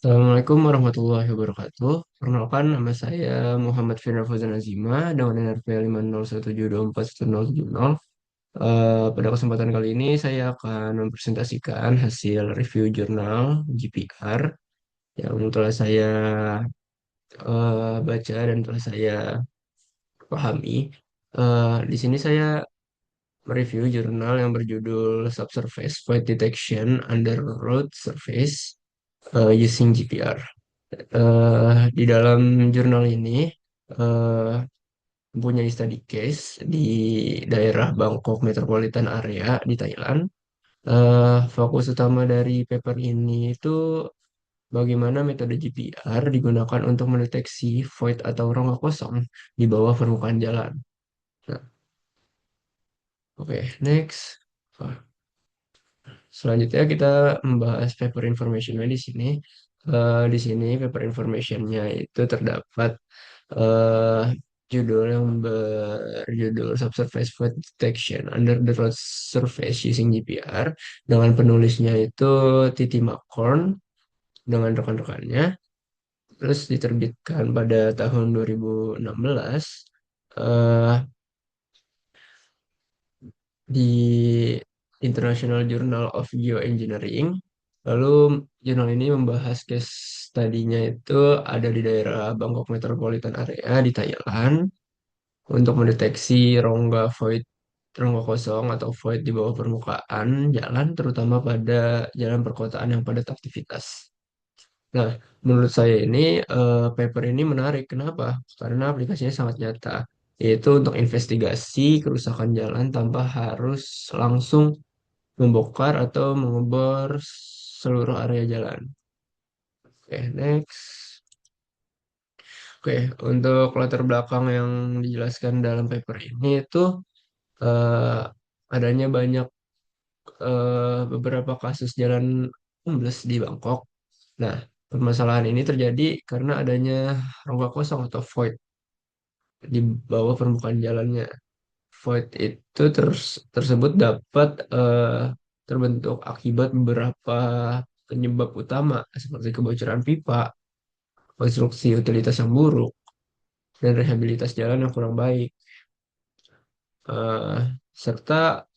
Assalamualaikum warahmatullahi wabarakatuh. Perkenalkan, nama saya Muhammad Firna Fauzan Azima dengan NRP 501724170. Pada kesempatan kali ini saya akan mempresentasikan hasil review jurnal GPR yang telah saya baca dan telah saya pahami. Di sini saya mereview jurnal yang berjudul Subsurface Void Detection Under Road Surface Using GPR. Di dalam jurnal ini eh, mempunyai study case di daerah Bangkok Metropolitan Area di Thailand. Fokus utama dari paper ini itu bagaimana metode GPR digunakan untuk mendeteksi void atau rongga kosong di bawah permukaan jalan. Nah, oke, next. Selanjutnya kita membahas paper informationnya di sini. Di sini paper informationnya itu terdapat eh, judul yang berjudul Subsurface Flood Detection Under the Road Surface Using GPR dengan penulisnya itu Titi McCorn dengan rekan-rekannya. Terus diterbitkan pada tahun 2016 eh, di International Journal of Geoengineering. Lalu jurnal ini membahas case studinya itu ada di daerah Bangkok Metropolitan Area di Thailand untuk mendeteksi rongga kosong atau void di bawah permukaan jalan, terutama pada jalan perkotaan yang padat aktivitas. Nah, menurut saya ini paper ini menarik. Kenapa? Karena aplikasinya sangat nyata, yaitu untuk investigasi kerusakan jalan tanpa harus langsung membongkar atau mengebor seluruh area jalan. Oke, next. Oke, untuk latar belakang yang dijelaskan dalam paper ini itu eh, adanya banyak beberapa kasus jalan ambles di Bangkok. Nah, permasalahan ini terjadi karena adanya rongga kosong atau void di bawah permukaan jalannya. Void itu tersebut dapat terbentuk akibat beberapa penyebab utama seperti kebocoran pipa, konstruksi utilitas yang buruk, dan rehabilitas jalan yang kurang baik. Eh, serta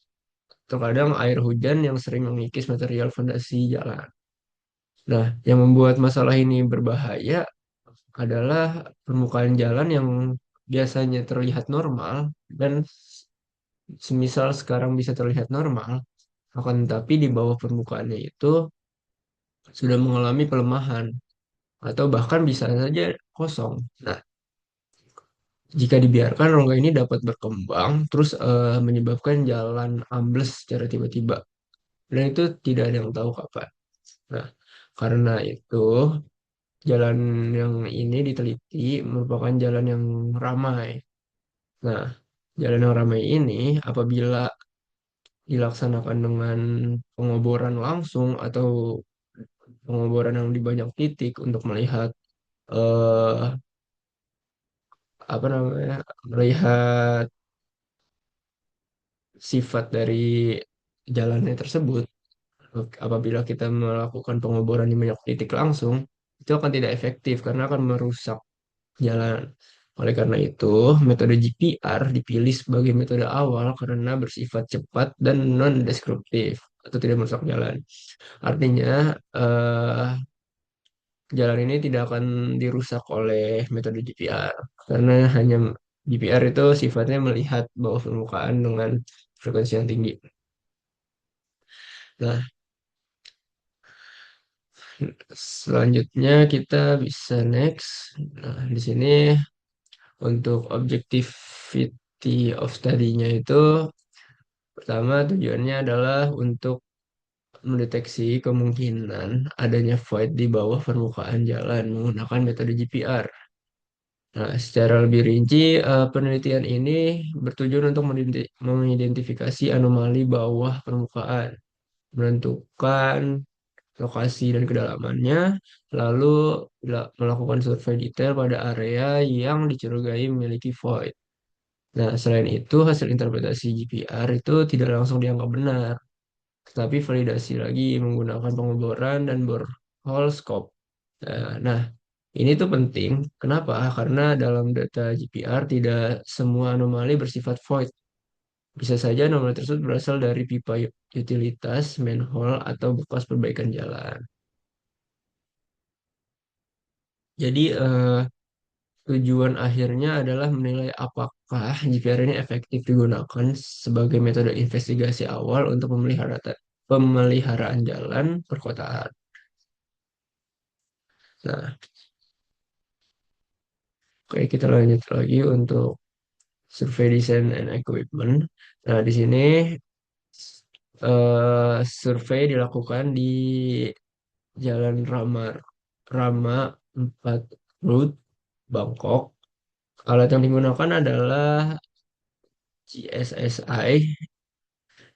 terkadang air hujan yang sering mengikis material fondasi jalan. Nah, yang membuat masalah ini berbahaya adalah permukaan jalan yang biasanya terlihat normal dan semisal sekarang bisa terlihat normal, akan tetapi di bawah permukaannya itu sudah mengalami pelemahan atau bahkan bisa saja kosong. Nah, jika dibiarkan rongga ini dapat berkembang terus menyebabkan jalan ambles secara tiba-tiba dan itu tidak ada yang tahu kapan. Nah, karena itu jalan yang ini diteliti merupakan jalan yang ramai. Nah, jalan yang ramai ini apabila dilaksanakan dengan pengoboran langsung atau pengoboran yang di banyak titik untuk melihat eh, apa namanya melihat sifat dari jalannya tersebut. Apabila kita melakukan pengoboran di banyak titik langsung, itu akan tidak efektif karena akan merusak jalan. Oleh karena itu, metode GPR dipilih sebagai metode awal karena bersifat cepat dan non-destruktif atau tidak merusak jalan. Artinya, jalan ini tidak akan dirusak oleh metode GPR karena hanya GPR itu sifatnya melihat bawah permukaan dengan frekuensi yang tinggi. Nah, selanjutnya kita bisa next. Nah, di sini untuk objectivity of study-nya itu pertama tujuannya adalah untuk mendeteksi kemungkinan adanya void di bawah permukaan jalan menggunakan metode GPR. Nah, secara lebih rinci, penelitian ini bertujuan untuk mengidentifikasi anomali bawah permukaan, menentukan lokasi dan kedalamannya, lalu melakukan survei detail pada area yang dicurigai memiliki void. Nah, selain itu, hasil interpretasi GPR itu tidak langsung dianggap benar, tetapi validasi lagi menggunakan pengoboran dan borehole scope. Nah, ini tuh penting. Kenapa? Karena dalam data GPR tidak semua anomali bersifat void. Bisa saja anomali tersebut berasal dari pipa utilitas, manhole, atau bekas perbaikan jalan. Jadi tujuan akhirnya adalah menilai apakah GPR ini efektif digunakan sebagai metode investigasi awal untuk pemeliharaan jalan perkotaan. Nah, oke, kita lanjut lagi untuk survei design and equipment. Nah, di sini survei dilakukan di Jalan Rama 4 Road, Bangkok. Alat yang digunakan adalah GSSI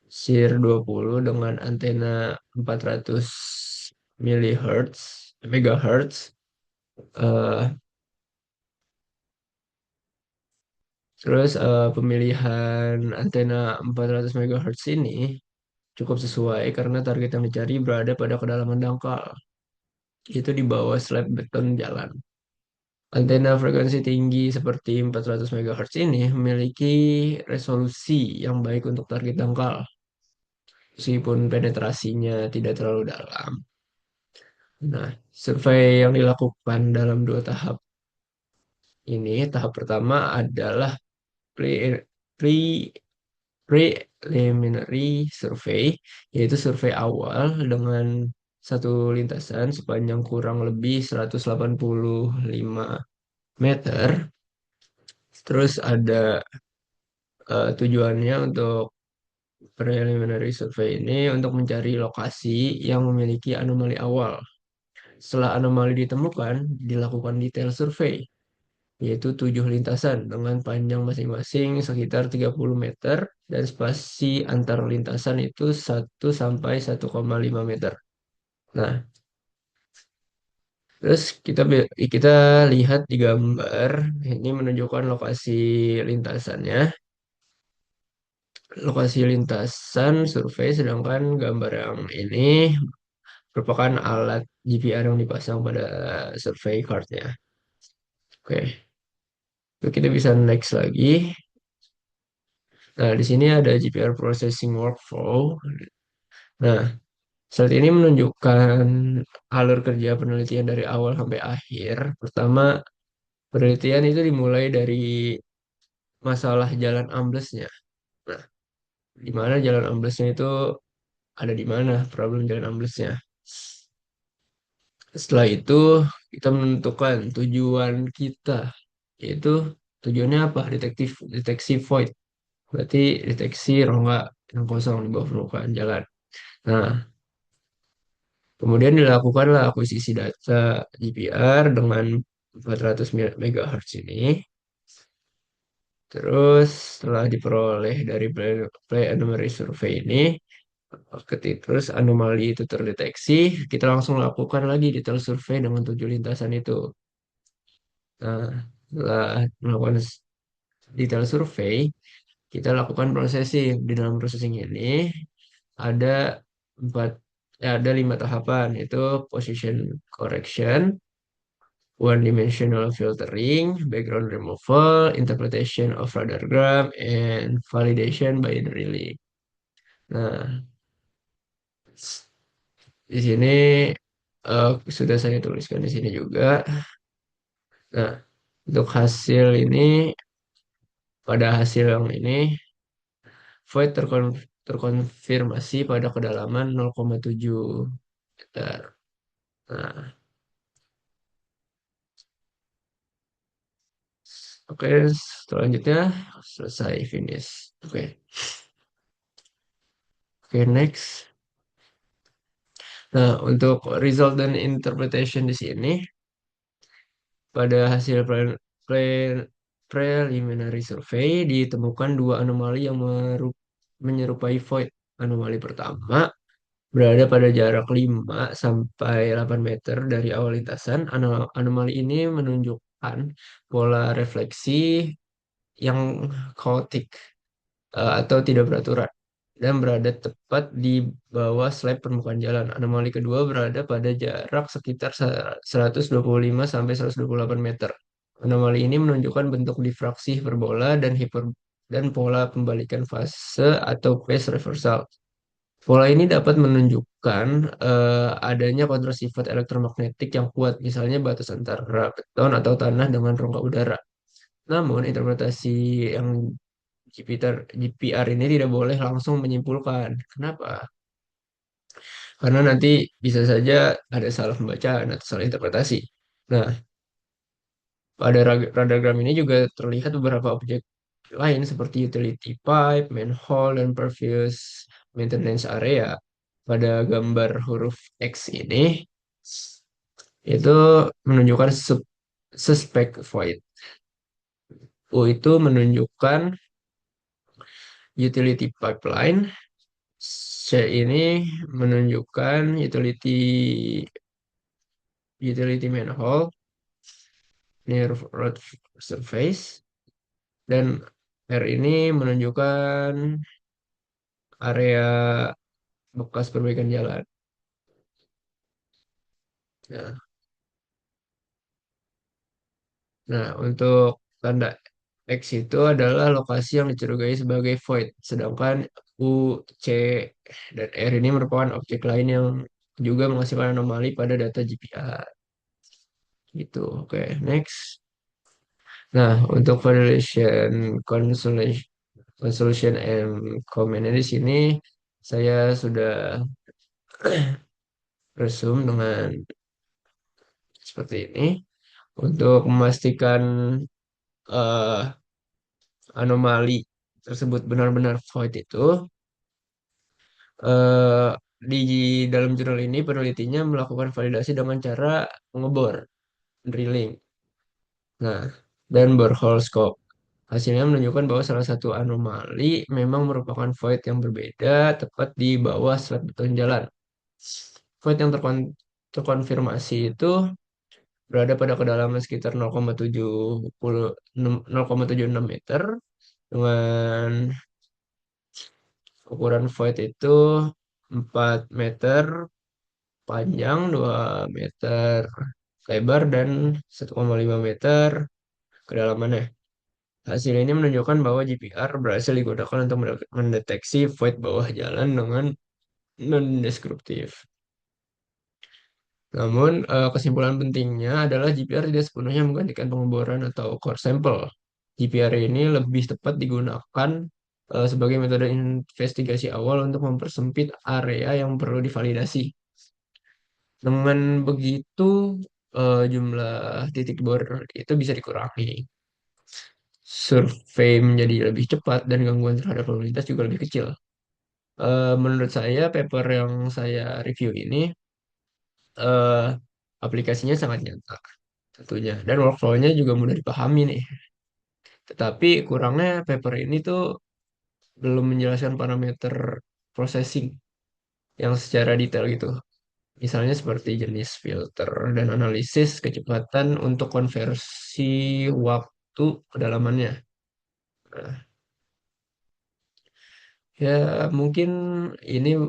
SIR 20 dengan antena 400 MHz, megahertz. Eh, Pemilihan antena 400 MHz ini cukup sesuai karena target yang dicari berada pada kedalaman dangkal, itu di bawah slab beton jalan. Antena frekuensi tinggi seperti 400 MHz ini memiliki resolusi yang baik untuk target dangkal, meskipun penetrasinya tidak terlalu dalam. Nah, survei yang dilakukan dalam dua tahap ini, tahap pertama adalah pre, pre- preliminary survey, yaitu survei awal dengan satu lintasan sepanjang kurang lebih 185 meter. Terus ada tujuannya untuk preliminary survey ini untuk mencari lokasi yang memiliki anomali awal. Setelah anomali ditemukan, dilakukan detail survei, yaitu 7 lintasan dengan panjang masing-masing sekitar 30 meter dan spasi antar lintasan itu 1 sampai 1,5 meter. Nah, terus kita lihat di gambar ini menunjukkan lokasi lintasannya, lokasi lintasan survei, sedangkan gambar yang ini merupakan alat GPR yang dipasang pada survey cardnya. Oke, Lalu kita bisa next lagi. Nah, di sini ada GPR processing workflow. Nah, slide ini menunjukkan alur kerja penelitian dari awal sampai akhir. Pertama, penelitian itu dimulai dari masalah jalan amblesnya. Nah, di mana jalan amblesnya itu ada di mana problem jalan amblesnya. Setelah itu, kita menentukan tujuan kita, yaitu tujuannya apa? Deteksi void. Berarti deteksi rongga yang kosong di bawah permukaan jalan. Nah, kemudian dilakukanlah akuisisi data GPR dengan 400 MHz ini. Terus setelah diperoleh dari play anomaly survey ini, terus anomali itu terdeteksi, kita langsung lakukan lagi detail survei dengan 7 lintasan itu. Nah, setelah melakukan detail survei, kita lakukan processing. Di dalam processing ini ada empat, ada 5 tahapan, yaitu position correction, one dimensional filtering, background removal, interpretation of radargram, and validation by drilling. Nah, di sini sudah saya tuliskan di sini juga. Nah, untuk hasil ini, pada hasil yang ini, void terkonfirmasi pada kedalaman 0,7 meter. Nah, oke, selanjutnya selesai finish. Oke, next. Nah, untuk result dan interpretation di sini, pada hasil preliminary survey ditemukan dua anomali yang menyerupai void. Anomali pertama berada pada jarak 5 sampai 8 meter dari awal lintasan. Anomali ini menunjukkan pola refleksi yang kaotik atau tidak beraturan. dan berada tepat di bawah slab permukaan jalan. Anomali kedua berada pada jarak sekitar 125 sampai 128 meter. Anomali ini menunjukkan bentuk difraksi hiperbola dan pola pembalikan fase atau phase reversal. Pola ini dapat menunjukkan adanya kontrasifat elektromagnetik yang kuat, misalnya batas antara beton atau tanah dengan rongga udara. Namun, interpretasi yang GPR ini tidak boleh langsung menyimpulkan. Kenapa? Karena nanti bisa saja ada salah pembacaan atau salah interpretasi. Nah, pada radiogram ini juga terlihat beberapa objek lain seperti utility pipe, manhole, dan previous maintenance area. Pada gambar huruf X ini, itu menunjukkan suspect void. U itu menunjukkan utility pipeline. C ini menunjukkan utility manhole near road surface, dan R ini menunjukkan area bekas perbaikan jalan. Nah, untuk tanda X itu adalah lokasi yang dicurigai sebagai void, sedangkan U, C, dan R ini merupakan objek lain yang juga menghasilkan anomali pada data GPR. Gitu. Oke, next. Nah, untuk validation consolation and comment di sini saya sudah resume dengan seperti ini untuk memastikan eh, anomali tersebut benar-benar void itu. eh, di dalam jurnal ini penelitinya melakukan validasi dengan cara mengebor, drilling, nah, dan borehole scope. Hasilnya menunjukkan bahwa salah satu anomali memang merupakan void yang berbeda tepat di bawah slat beton jalan. Void yang terkonfirmasi itu berada pada kedalaman sekitar 0,76 meter dengan ukuran void itu 4 meter panjang, 2 meter lebar, dan 1,5 meter kedalamannya. Hasil ini menunjukkan bahwa GPR berhasil digunakan untuk mendeteksi void bawah jalan dengan non-deskriptif. Namun, kesimpulan pentingnya adalah GPR tidak sepenuhnya menggantikan pengeboran atau core sample. GPR ini lebih tepat digunakan sebagai metode investigasi awal untuk mempersempit area yang perlu divalidasi. Dengan begitu, jumlah titik bor itu bisa dikurangi. Survei menjadi lebih cepat dan gangguan terhadap lalu lintas juga lebih kecil. Menurut saya, paper yang saya review ini eh, aplikasinya sangat nyata tentunya, dan workflow-nya juga mudah dipahami nih. Tetapi kurangnya paper ini tuh belum menjelaskan parameter processing yang secara detail gitu. Misalnya seperti jenis filter dan analisis kecepatan untuk konversi waktu kedalamannya. Nah, ya mungkin ini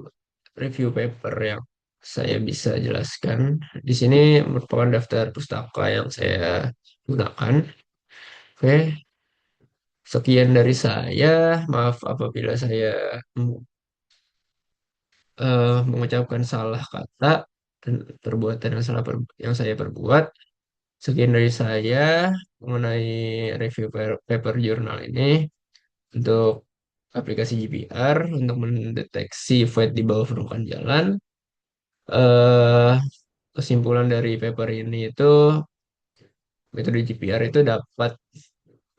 review paper yang saya bisa jelaskan. Di sini merupakan daftar pustaka yang saya gunakan. Oke, sekian dari saya. Maaf apabila saya mengucapkan salah kata dan perbuatan yang saya perbuat. Sekian dari saya mengenai review paper jurnal ini untuk aplikasi GPR untuk mendeteksi void di bawah permukaan jalan. eh Kesimpulan dari paper ini itu metode GPR itu dapat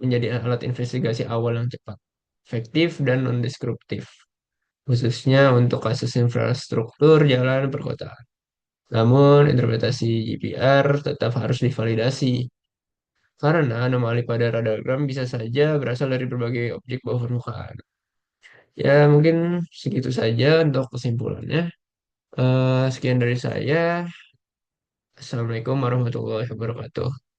menjadi alat investigasi awal yang cepat, efektif, dan non-deskriptif, khususnya untuk kasus infrastruktur jalan perkotaan. Namun, interpretasi GPR tetap harus divalidasi karena anomali pada radiogram bisa saja berasal dari berbagai objek bawah permukaan. Ya, mungkin segitu saja untuk kesimpulannya. Sekian dari saya. Assalamualaikum warahmatullahi wabarakatuh.